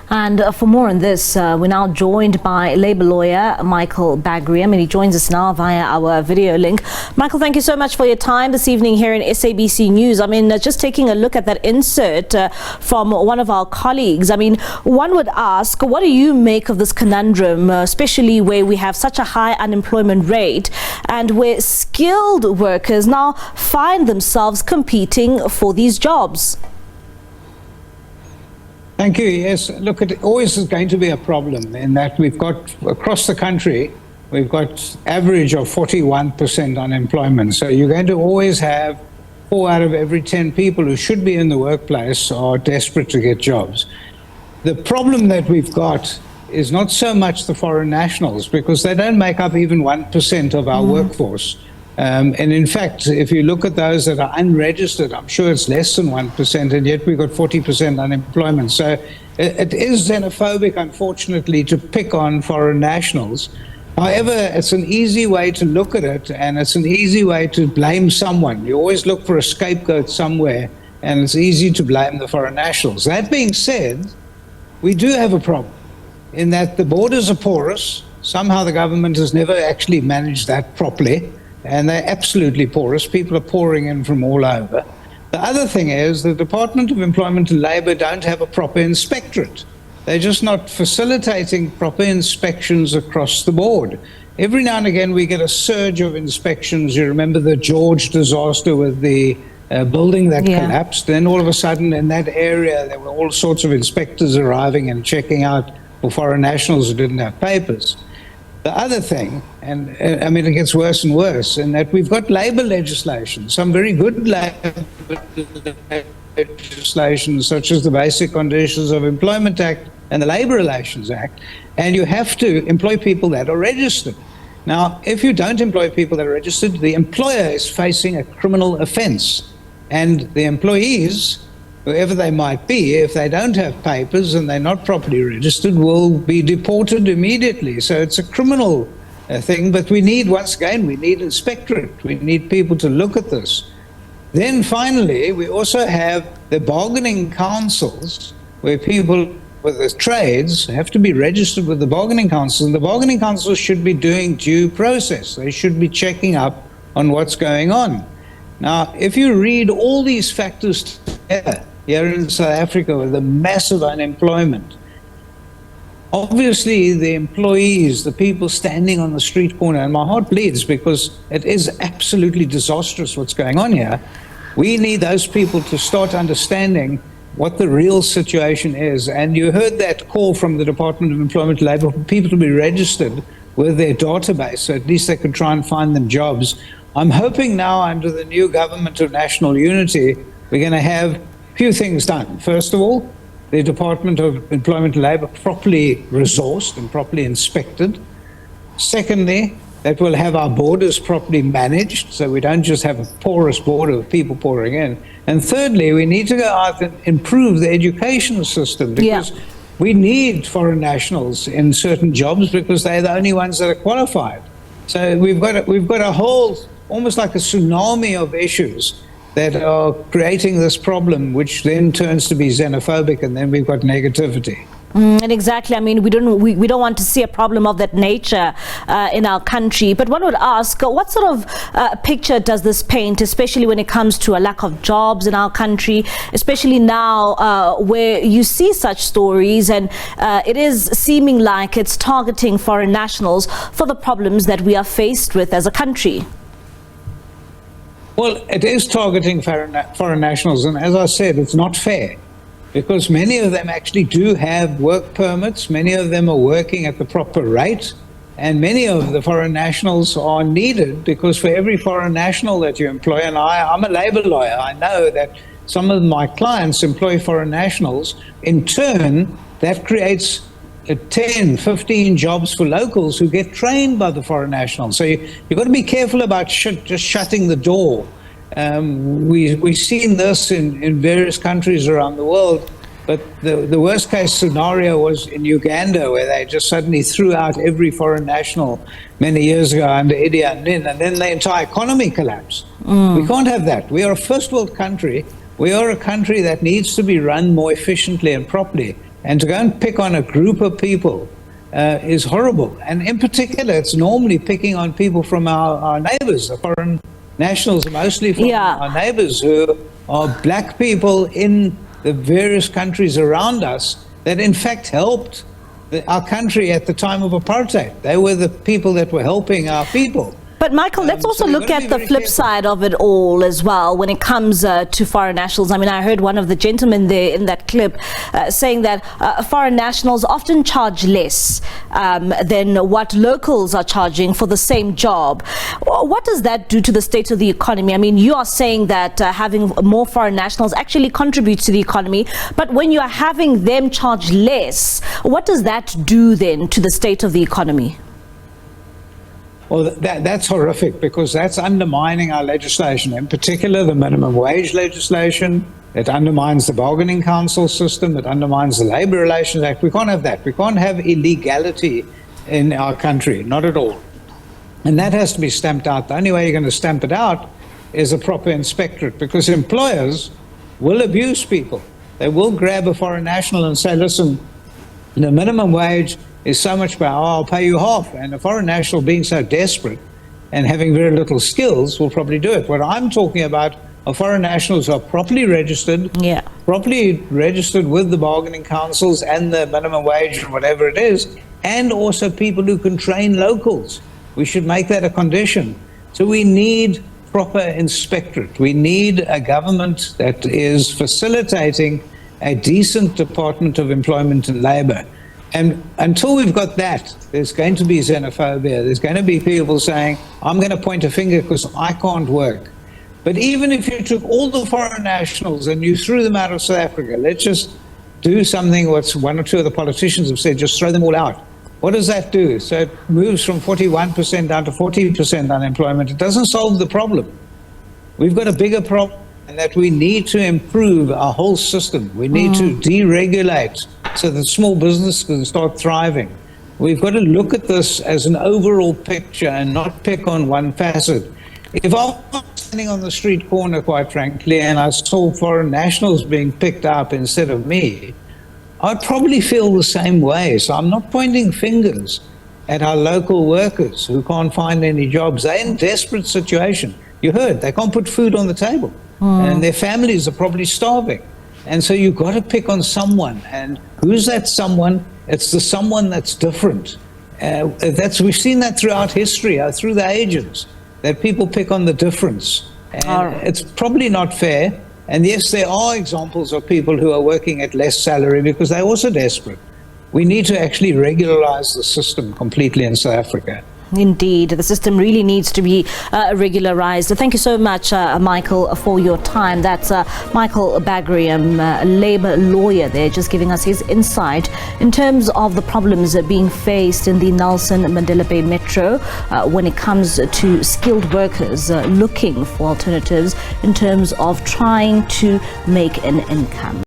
And for more on this, we're now joined by Labour lawyer Michael Bagraim, and he joins us now via our video link. Michael, thank you so much for your time this evening here in SABC News. I mean, just taking a look at that insert from one of our colleagues, I mean, one would ask, what do you make of this conundrum, especially where we have such a high unemployment rate and where skilled workers now find themselves competing for these jobs? Thank you. Yes, look, it always is going to be a problem in that we've got, across the country, we've got average of 41% unemployment. So you're going to always have 4 out of every 10 people who should be in the workplace are desperate to get jobs. The problem that we've got is not so much the foreign nationals, because they don't make up even 1% of our workforce. And in fact, if you look at those that are unregistered, I'm sure it's less than 1%, and yet we've got 40% unemployment. So it is xenophobic, unfortunately, to pick on foreign nationals. However, it's an easy way to look at it, and it's an easy way to blame someone. You always look for a scapegoat somewhere, and it's easy to blame the foreign nationals. That being said, we do have a problem in that the borders are porous. Somehow the government has never actually managed that properly. And they're absolutely porous. People are pouring in from all over. The other thing is the Department of Employment and Labour don't have a proper inspectorate. They're just not facilitating proper inspections across the board. Every now and again we get a surge of inspections. You remember the George disaster with the building that collapsed. Then all of a sudden in that area there were all sorts of inspectors arriving and checking out for foreign nationals who didn't have papers. The other thing, and I mean it gets worse and worse, in that we've got labour legislation, some very good labour legislation such as the Basic Conditions of Employment Act and the Labour Relations Act, and you have to employ people that are registered. Now, if you don't employ people that are registered, the employer is facing a criminal offence, and the employees, whoever they might be, if they don't have papers and they're not properly registered, will be deported immediately. So it's a criminal thing, but we need, once again, we need inspectorate. We need people to look at this. Then finally, we also have the bargaining councils, where people with the trades have to be registered with the bargaining councils, and the bargaining councils should be doing due process. They should be checking up on what's going on. Now, if you read all these factors together, here in South Africa with the massive unemployment, obviously the employees, the people standing on the street corner, and my heart bleeds because it is absolutely disastrous what's going on here. We need those people to start understanding what the real situation is. And you heard that call from the Department of Employment and Labour for people to be registered with their database, so at least they could try and find them jobs. I'm hoping now under the new government of national unity, we're going to have few things done. First of all, the Department of Employment and Labour properly resourced and properly inspected. Secondly, that we'll have our borders properly managed, so we don't just have a porous border of people pouring in. And thirdly, we need to go out and improve the education system, because we need foreign nationals in certain jobs because they're the only ones that are qualified. So we've got a whole, almost like a tsunami of issues that are creating this problem, which then turns to be xenophobic, and then we've got negativity. And exactly, I mean, we don't want to see a problem of that nature in our country. But one would ask, what sort of picture does this paint, especially when it comes to a lack of jobs in our country, especially now where you see such stories, and it is seeming like it's targeting foreign nationals for the problems that we are faced with as a country? Well, it is targeting foreign nationals, and as I said, it's not fair, because many of them actually do have work permits, many of them are working at the proper rate, and many of the foreign nationals are needed, because for every foreign national that you employ, and I'm a labour lawyer, I know that some of my clients employ foreign nationals. In turn, that creates 10, 15 jobs for locals who get trained by the foreign nationals. So you've got to be careful about just shutting the door. We've seen this in various countries around the world, but the worst case scenario was in Uganda, where they just suddenly threw out every foreign national many years ago under Idi Amin, and then the entire economy collapsed. We can't have that. We are a first world country. We are a country that needs to be run more efficiently and properly. And to go and pick on a group of people is horrible. And in particular, it's normally picking on people from our neighbors. The foreign nationals are mostly from our neighbors, who are black people in the various countries around us that in fact helped our country at the time of apartheid. They were the people that were helping our people. But Michael, let's also look at the flip side of it all as well when it comes to foreign nationals. I mean, I heard one of the gentlemen there in that clip saying that foreign nationals often charge less than what locals are charging for the same job. What does that do to the state of the economy? I mean, you are saying that having more foreign nationals actually contributes to the economy, but when you are having them charge less, what does that do then to the state of the economy? Well, that's horrific, because that's undermining our legislation, in particular the minimum wage legislation. It undermines the bargaining council system. It undermines the Labour Relations Act. We can't have that. We can't have illegality in our country, not at all. And that has to be stamped out. The only way you're going to stamp it out is a proper inspectorate, because employers will abuse people. They will grab a foreign national and say, listen, the minimum wage is so much per hour, I'll pay you half. And a foreign national, being so desperate and having very little skills, will probably do it. What I'm talking about are foreign nationals who are properly registered, with the bargaining councils and the minimum wage and whatever it is, and also people who can train locals. We should make that a condition. So we need proper inspectorate. We need a government that is facilitating a decent Department of Employment and Labour. And until we've got that, there's going to be xenophobia. There's going to be people saying, I'm going to point a finger because I can't work. But even if you took all the foreign nationals and you threw them out of South Africa, let's just do something what one or two of the politicians have said, just throw them all out. What does that do? So it moves from 41% down to 40% unemployment. It doesn't solve the problem. We've got a bigger problem, and that we need to improve our whole system. We need to deregulate so that small business can start thriving. We've got to look at this as an overall picture and not pick on one facet. If I was standing on the street corner, quite frankly, and I saw foreign nationals being picked up instead of me, I'd probably feel the same way. So I'm not pointing fingers at our local workers who can't find any jobs. They're in desperate situation. You heard, they can't put food on the table. And their families are probably starving. And so you've got to pick on someone. And who's that someone? It's the someone that's different. We've seen that throughout history, through the ages, that people pick on the difference. And it's probably not fair. And yes, there are examples of people who are working at less salary because they're also desperate. We need to actually regularize the system completely in South Africa. Indeed, the system really needs to be regularized. Thank you so much, Michael, for your time. That's Michael Bagraim, Labour lawyer there, just giving us his insight in terms of the problems being faced in the Nelson Mandela Bay Metro when it comes to skilled workers looking for alternatives in terms of trying to make an income.